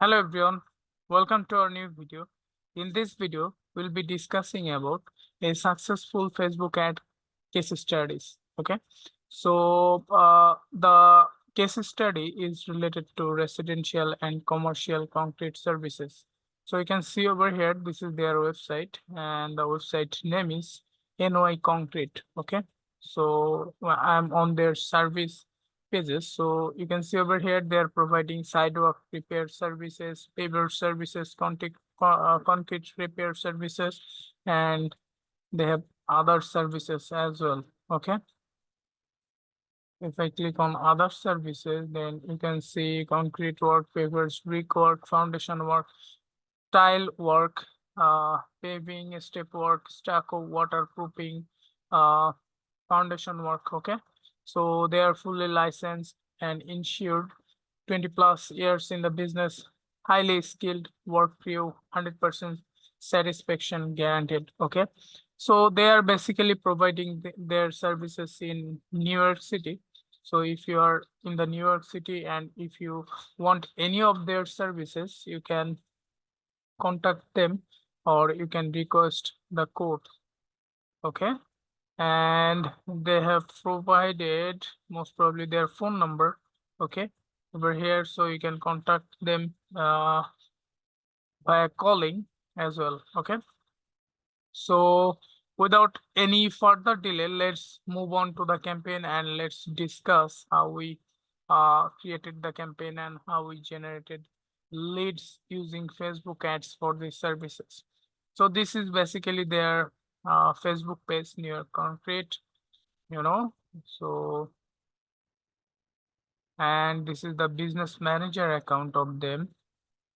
Hello everyone, welcome to our new video. In this video, we'll be discussing about a successful Facebook ad case studies. Okay, so the case study is related to residential and commercial concrete services. So you can see over here, this is their website, and the website name is NY Concrete. Okay, so I'm on their service pages. So you can see over here, they are providing sidewalk repair services, paver services, concrete repair services, and they have other services as well. Okay. If I click on other services, then you can see concrete work, pavers, brick work, foundation work, tile work, paving, step work, stucco, waterproofing, uh, foundation work. Okay, so they are fully licensed and insured, 20 plus years in the business, highly skilled work crew, 100% satisfaction guaranteed. Okay, so they are basically providing their services in New York City. So if you are in the New York City and if you want any of their services, you can contact them or you can request the code. Okay, and they have provided most probably their phone number. Okay, over here, so you can contact them by calling as well. Okay, so without any further delay, let's move on to the campaign and let's discuss how we created the campaign and how we generated leads using Facebook ads for these services. So this is basically their Facebook page near concrete, so, and this is the business manager account of them.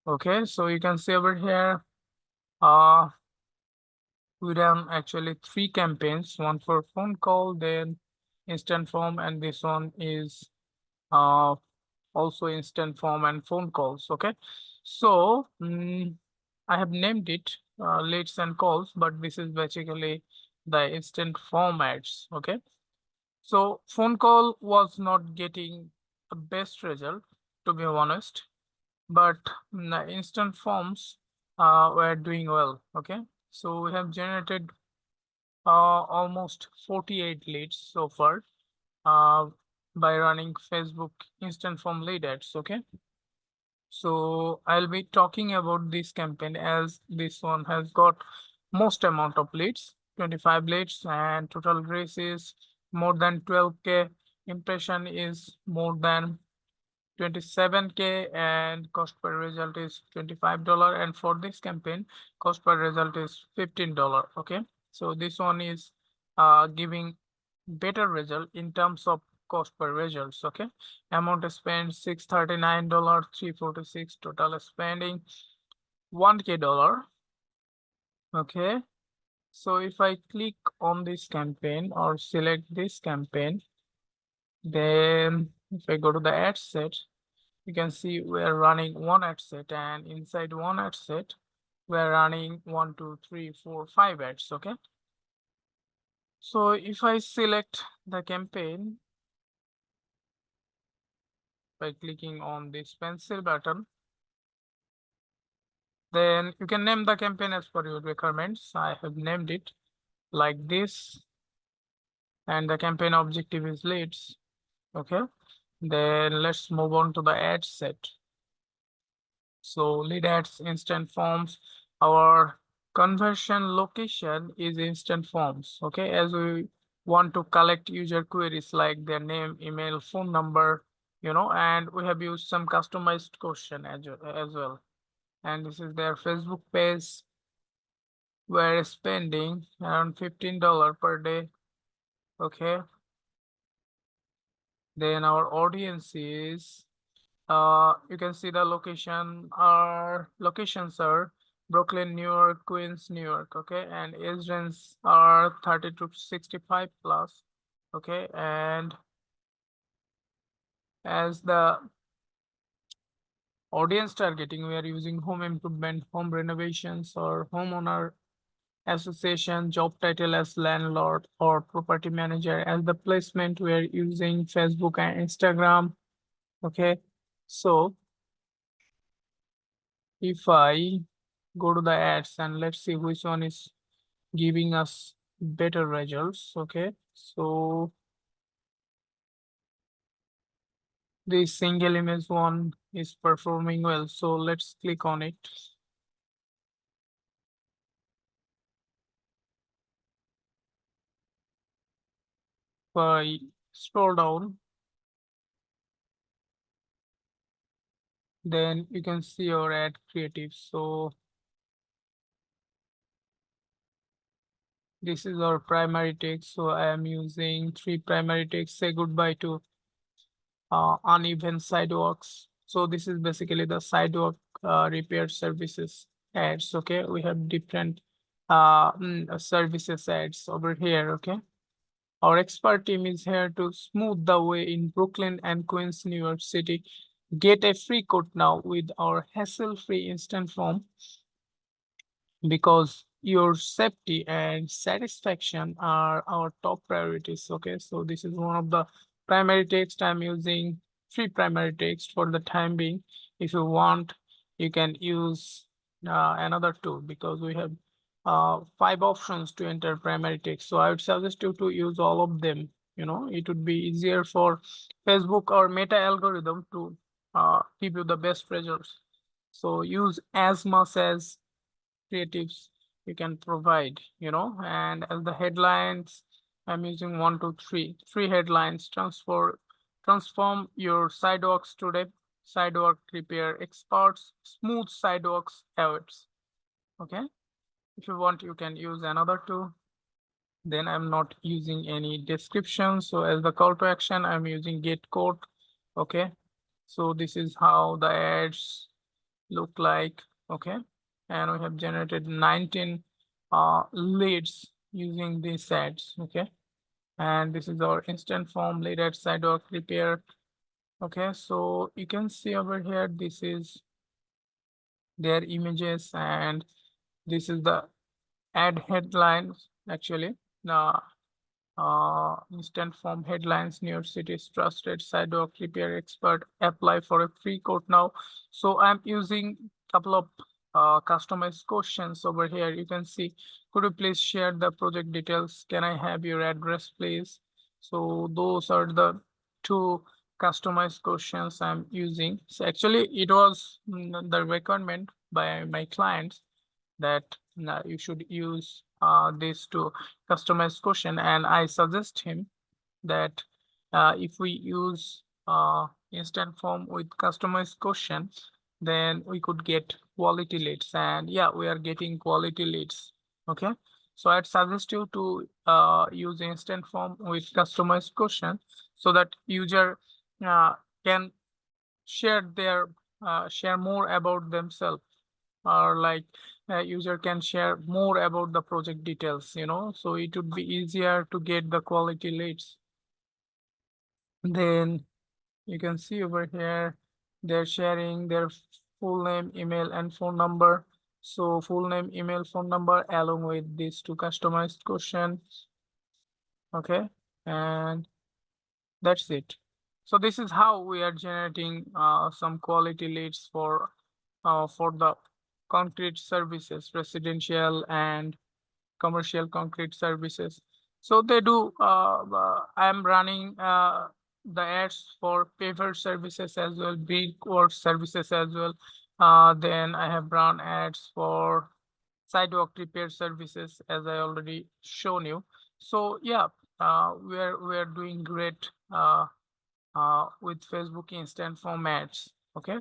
Okay, so you can see over here, we ran actually 3 campaigns, one for phone call, then instant form, and this one is also instant form and phone calls. Okay, so I have named it leads and calls, but this is basically the instant form ads. Okay, so phone call was not getting the best result, to be honest, but the instant forms were doing well. Okay, so we have generated almost 48 leads so far uh, by running Facebook instant form lead ads. Okay, so I'll be talking about this campaign as this one has got most amount of leads, 25 leads, and total grace is more than 12K. Impression is more than 27K, and cost per result is $25. And for this campaign, cost per result is $15. Okay, so this one is giving better result in terms of cost per results. Okay, amount spent $639, 346, total spending $1K. Okay, so if I click on this campaign or select this campaign, then if I go to the ad set, you can see we're running one ad set, and inside one ad set, we're running 1, 2, 3, 4, 5 ads. Okay, so if I select the campaign by clicking on this pencil button, then you can name the campaign as per your requirements. I have named it like this, and the campaign objective is leads. Okay, then let's move on to the ad set. So lead ads, instant forms. Our conversion location is instant forms. Okay, as we want to collect user queries like their name, email, phone number, and we have used some customized question as well. And this is their Facebook page. We're spending around $15 per day. Okay, then our audience is you can see the locations are Brooklyn, New York, Queens, New York. Okay, and age range are 30 to 65 plus. Okay, and as the audience targeting, we are using home improvement, home renovations, or homeowner association. Job title as landlord or property manager. As the placement, we are using Facebook and Instagram. Okay, so if I go to the ads and let's see which one is giving us better results. Okay, so the single image one is performing well, so let's click on it. If I scroll down, then you can see our ad creative. So this is our primary text. So I am using 3 primary text. Say goodbye to uneven sidewalks. So this is basically the sidewalk repair services ads. Okay, we have different services ads over here. Okay, our expert team is here to smooth the way in Brooklyn and Queens, New York City. Get a free quote now with our hassle-free instant form, because your safety and satisfaction are our top priorities. Okay, so this is one of the primary text. I'm using 3 primary text for the time being. If you want, you can use another 2, because we have 5 options to enter primary text. So I would suggest you to use all of them. You know, it would be easier for Facebook or Meta algorithm to give you the best results. So use as much as creatives you can provide, you know. And as the headlines, I'm using 1, 2, 3, 3 headlines. Transform your sidewalks today. Sidewalk repair experts, smooth sidewalks awaits. Okay, if you want, you can use another 2. Then I'm not using any description. So as the call to action, I'm using get quote. Okay, so this is how the ads look like. Okay, and we have generated 19 leads using these ads. Okay, and this is our instant form lead at sidewalk repair. Okay, so you can see over here, this is their images, and this is the ad headlines. Actually, the instant form headlines: New York City's trusted sidewalk repair expert, apply for a free quote now. So I'm using a couple of customized questions over here. You can see, could you please share the project details? Can I have your address, please? So those are the 2 customized questions I'm using. So actually it was the requirement by my clients that you should use this to customize question, and I suggest him that if we use instant form with customized question, then we could get quality leads. And yeah, we are getting quality leads. Okay, so I'd suggest you to use instant form with customized question, so that user can share more about themselves, or like user can share more about the project details, you know, so it would be easier to get the quality leads. Then you can see over here, they're sharing their full name, email, and phone number. So full name, email, phone number, along with these 2 customized questions. Okay, and that's it. So this is how we are generating some quality leads for the concrete services, residential and commercial concrete services. So they do, I am running the ads for paver services as well, brickwork services as well. Then I have run ads for sidewalk repair services, as I already shown you. So yeah, we are doing great with Facebook instant formats. Okay,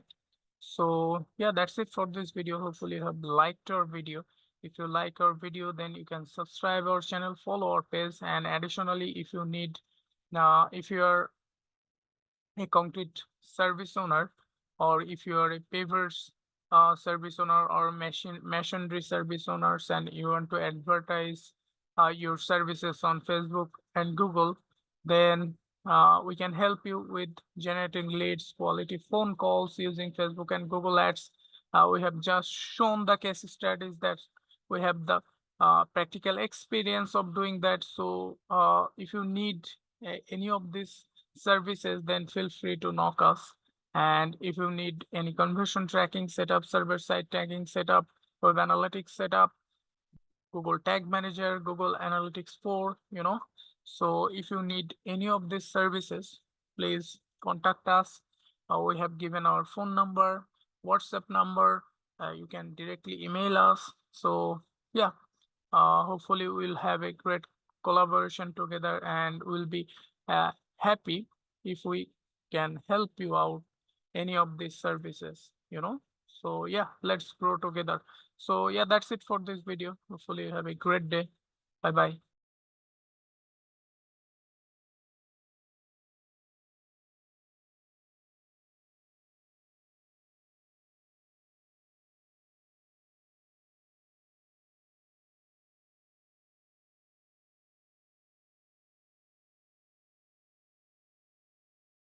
so yeah, that's it for this video. Hopefully you have liked our video. If you like our video, then you can subscribe our channel, follow our page, and additionally, if you need, if you are a concrete service owner, or if you are a pavers service owner, or masonry service owners, and you want to advertise your services on Facebook and Google, then we can help you with generating leads, quality phone calls using Facebook and Google Ads. We have just shown the case studies that we have the practical experience of doing that. So if you need any of these services, then feel free to knock us. And if you need any conversion tracking setup, server-side tagging setup, web analytics setup, Google Tag Manager, Google Analytics 4, So if you need any of these services, please contact us. We have given our phone number, WhatsApp number. You can directly email us. So yeah, hopefully we'll have a great collaboration together, and we'll be happy if we can help you out any of these services. So yeah, let's grow together. So yeah, that's it for this video. Hopefully you have a great day. Bye bye.